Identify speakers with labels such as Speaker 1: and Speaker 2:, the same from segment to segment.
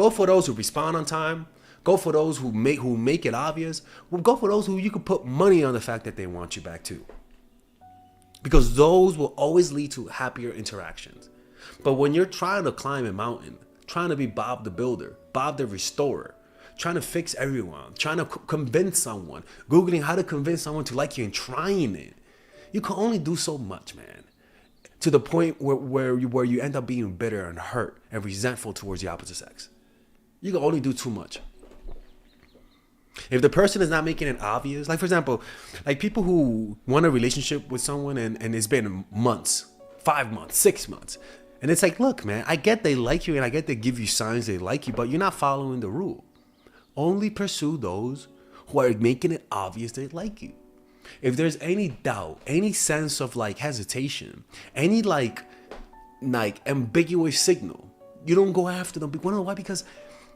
Speaker 1: Go for those who respond on time. Go for those who make it obvious. Well, go for those who you can put money on the fact that they want you back too. Because those will always lead to happier interactions. But when you're trying to climb a mountain, trying to be Bob the Builder, Bob the Restorer, trying to fix everyone, trying to convince someone, Googling how to convince someone to like you and trying it, you can only do so much, man. To the point where you end up being bitter and hurt and resentful towards the opposite sex. You can only do too much. If the person is not making it obvious, like for example, like people who want a relationship with someone and it's been months, 5 months, 6 months. And it's like, look, man, I get they like you and I get they give you signs they like you, but you're not following the rule. Only pursue those who are making it obvious they like you. If there's any doubt, any sense of like hesitation, any like ambiguous signal, you don't go after them. You know why? Because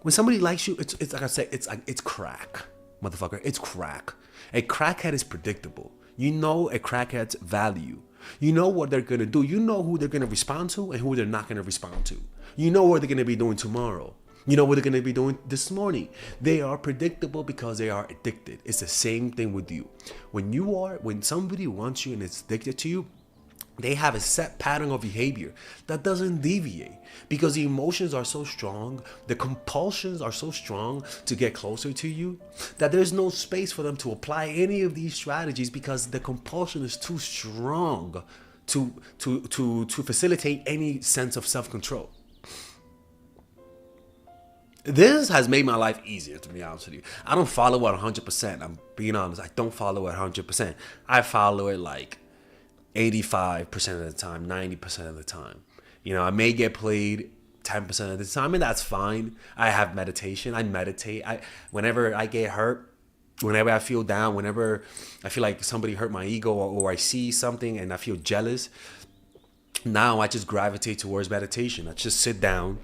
Speaker 1: when somebody likes you, it's like I said, it's crack, motherfucker. It's crack. A crackhead is predictable. You know a crackhead's value. You know what they're gonna do. You know who they're gonna respond to and who they're not gonna respond to. You know what they're gonna be doing tomorrow. You know what they're gonna be doing this morning. They are predictable because they are addicted. It's the same thing with you. When somebody wants you and is addicted to you, they have a set pattern of behavior that doesn't deviate because the emotions are so strong, the compulsions are so strong to get closer to you that there's no space for them to apply any of these strategies because the compulsion is too strong to facilitate any sense of self-control. This has made my life easier, to be honest with you. I don't follow it 100%. I'm being honest. I don't follow it 100%. I follow it like 85% of the time, 90% of the time. You know, I may get played 10% of the time, and that's fine. I have meditation. I meditate. Whenever I get hurt, whenever I feel down, whenever I feel like somebody hurt my ego or I see something and I feel jealous, now I just gravitate towards meditation. I just sit down,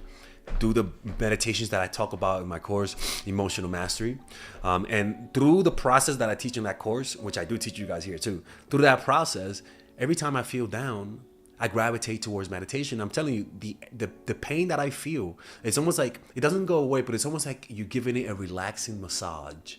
Speaker 1: do the meditations that I talk about in my course, Emotional Mastery. And through the process that I teach in that course, which I do teach you guys here too, through that process, every time I feel down, I gravitate towards meditation. I'm telling you, the pain that I feel, it's almost like, it doesn't go away, but it's almost like you're giving it a relaxing massage.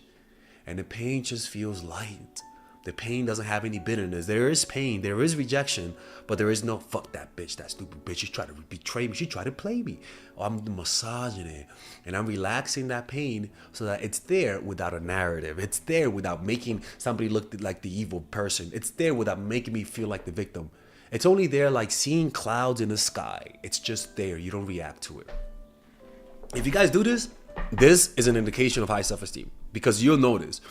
Speaker 1: And the pain just feels light. The pain doesn't have any bitterness. There is pain, there is rejection, but there is no fuck that bitch, that stupid bitch. She tried to betray me, she tried to play me. Oh, I'm massaging it and I'm relaxing that pain so that it's there without a narrative. It's there without making somebody look like the evil person. It's there without making me feel like the victim. It's only there like seeing clouds in the sky. It's just there. You don't react to it. If you guys do this, this is an indication of high self-esteem because you'll notice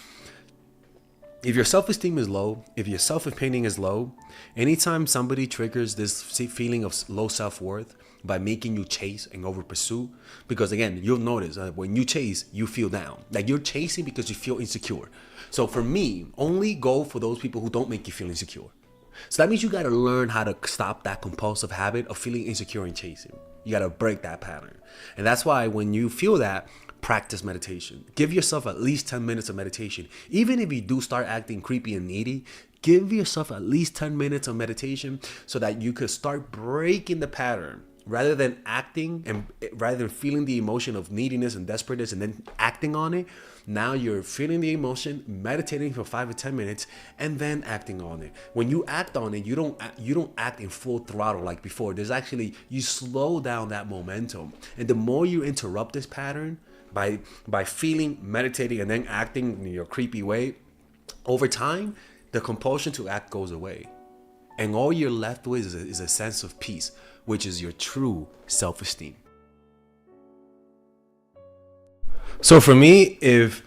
Speaker 1: if your self-esteem is low, if your self-opinion is low, anytime somebody triggers this feeling of low self-worth by making you chase and over pursue, because again, you'll notice when you chase, you feel down. Like you're chasing because you feel insecure. So for me, only go for those people who don't make you feel insecure. So that means you got to learn how to stop that compulsive habit of feeling insecure and chasing. You got to break that pattern. And that's why when you feel that, practice meditation. Give yourself at least 10 minutes of meditation. Even if you do start acting creepy and needy, give yourself at least 10 minutes of meditation so that you could start breaking the pattern rather than acting and rather than feeling the emotion of neediness and desperateness and then acting on it. Now you're feeling the emotion, meditating for 5 or 10 minutes, and then acting on it. When you act on it, you don't act in full throttle like before. There's actually, you slow down that momentum. And the more you interrupt this pattern, by feeling, meditating, and then acting in your creepy way, over time, the compulsion to act goes away. And all you're left with is a sense of peace, which is your true self-esteem. So for me, if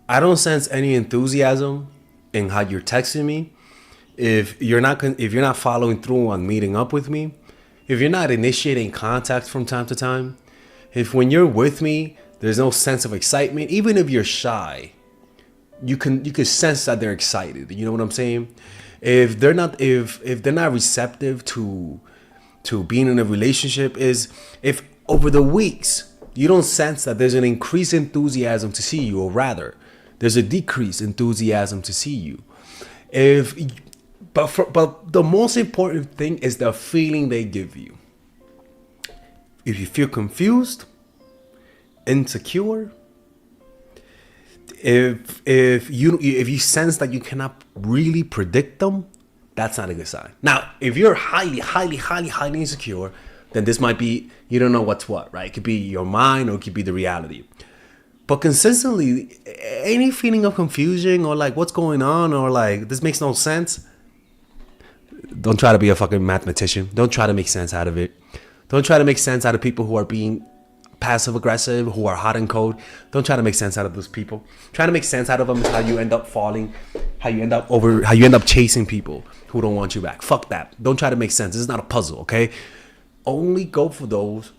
Speaker 1: I don't sense any enthusiasm in how you're texting me, if you're not following through on meeting up with me, if you're not initiating contact from time to time, if when you're with me, there's no sense of excitement, even if you're shy, you can sense that they're excited. You know what I'm saying? If they're not receptive to being in a relationship, is if over the weeks you don't sense that there's an increased enthusiasm to see you, or rather, there's a decreased enthusiasm to see you. But the most important thing is the feeling they give you. If you feel confused, insecure, if you sense that you cannot really predict them, that's not a good sign. Now, if you're highly insecure, then this might be, you don't know what's what, right? It could be your mind or it could be the reality. But consistently, any feeling of confusion or like what's going on or like this makes no sense, don't try to be a fucking mathematician. Don't try to make sense out of it. Don't try to make sense out of people who are being passive aggressive, who are hot and cold. Don't try to make sense out of those people. Try to make sense out of them is how you end up falling, how you end up chasing people who don't want you back. Fuck that. Don't try to make sense. This is not a puzzle, okay? Only go for those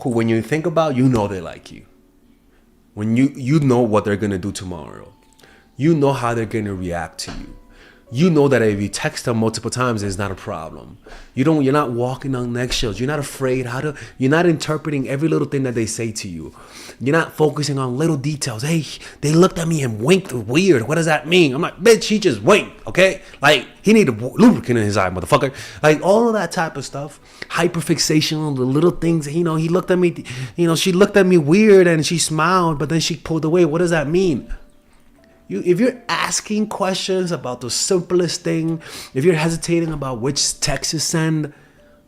Speaker 1: who, when you think about, you know they like you. When you know what they're gonna do tomorrow. You know how they're gonna react to you. You know that if you text them multiple times, it's not a problem. You're not walking on eggshells. You're not afraid you're not interpreting every little thing that they say to you. You're not focusing on little details. Hey, they looked at me and winked weird. What does that mean? I'm like, bitch, he just winked, okay? Like, he needed lubricant in his eye, motherfucker. Like, all of that type of stuff. Hyperfixation on the little things. He looked at me, she looked at me weird and she smiled, but then she pulled away. What does that mean? If you're asking questions about the simplest thing, if you're hesitating about which text to send,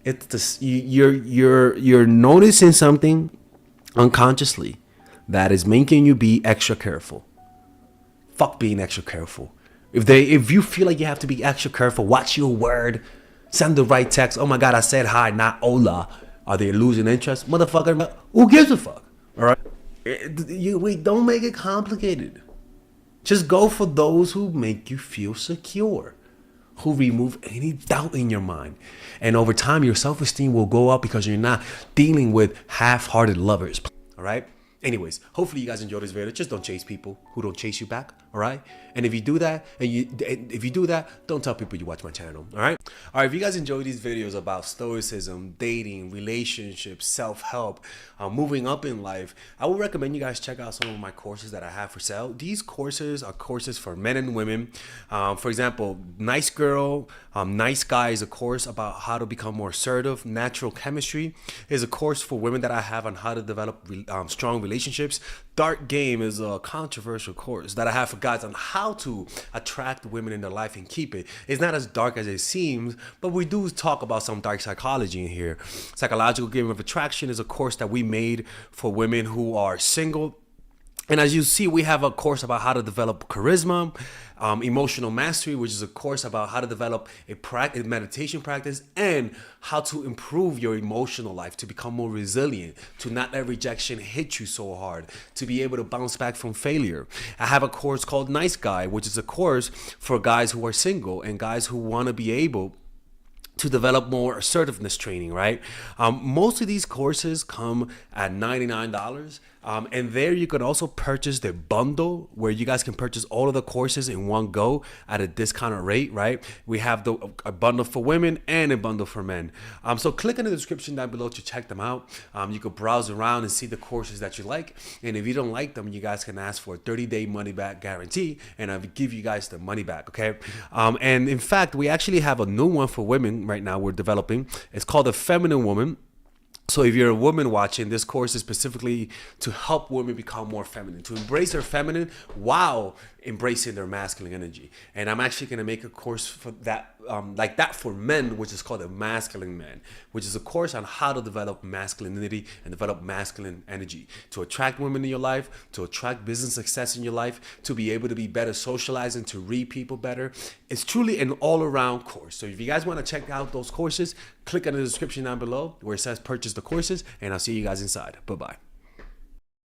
Speaker 1: it's this, you're noticing something unconsciously that is making you be extra careful. Fuck being extra careful. If you feel like you have to be extra careful, watch your word, send the right text. Oh my God, I said hi, not hola. Are they losing interest, motherfucker? Who gives a fuck? All right, we don't make it complicated. Just go for those who make you feel secure, who remove any doubt in your mind. And over time, your self-esteem will go up because you're not dealing with half-hearted lovers. All right? Anyways, hopefully you guys enjoyed this video. Just don't chase people who don't chase you back. All right? And if you do that, don't tell people you watch my channel. All right? All right, if you guys enjoy these videos about stoicism, dating, relationships, self-help, moving up in life, I would recommend you guys check out some of my courses that I have for sale. These courses are courses for men and women. For example, Nice Girl, Nice Guy is a course about how to become more assertive. Natural Chemistry is a course for women that I have on how to develop strong relationships. Dark Game is a controversial course that I have for guys on how to attract women in their life and keep it. It's not as dark as it seems, but we do talk about some dark psychology in here. Psychological Game of Attraction is a course that we made for women who are single. And as you see, we have a course about how to develop charisma, Emotional Mastery, which is a course about how to develop a meditation practice and how to improve your emotional life, to become more resilient, to not let rejection hit you so hard, to be able to bounce back from failure. I have a course called Nice Guy, which is a course for guys who are single and guys who want to be able to develop more assertiveness training, right? Most of these courses come at $99. And there you can also purchase the bundle where you guys can purchase all of the courses in one go at a discounted rate, right? We have a bundle for women and a bundle for men. So click in the description down below to check them out. You can browse around and see the courses that you like. And if you don't like them, you guys can ask for a 30-day money-back guarantee, and I'll give you guys the money back, okay? And in fact, we actually have a new one for women right now we're developing. It's called The Feminine Woman. So if you're a woman watching, this course is specifically to help women become more feminine, to embrace their feminine while embracing their masculine energy. And I'm actually going to make a course for that, like that for men, which is called The Masculine Man, which is a course on how to develop masculinity and develop masculine energy, to attract women in your life, to attract business success in your life, to be able to be better socializing, to read people better. It's truly an all-around course. So if you guys want to check out those courses, click on the description down below where it says purchase the courses, and I'll see you guys inside. Bye-bye.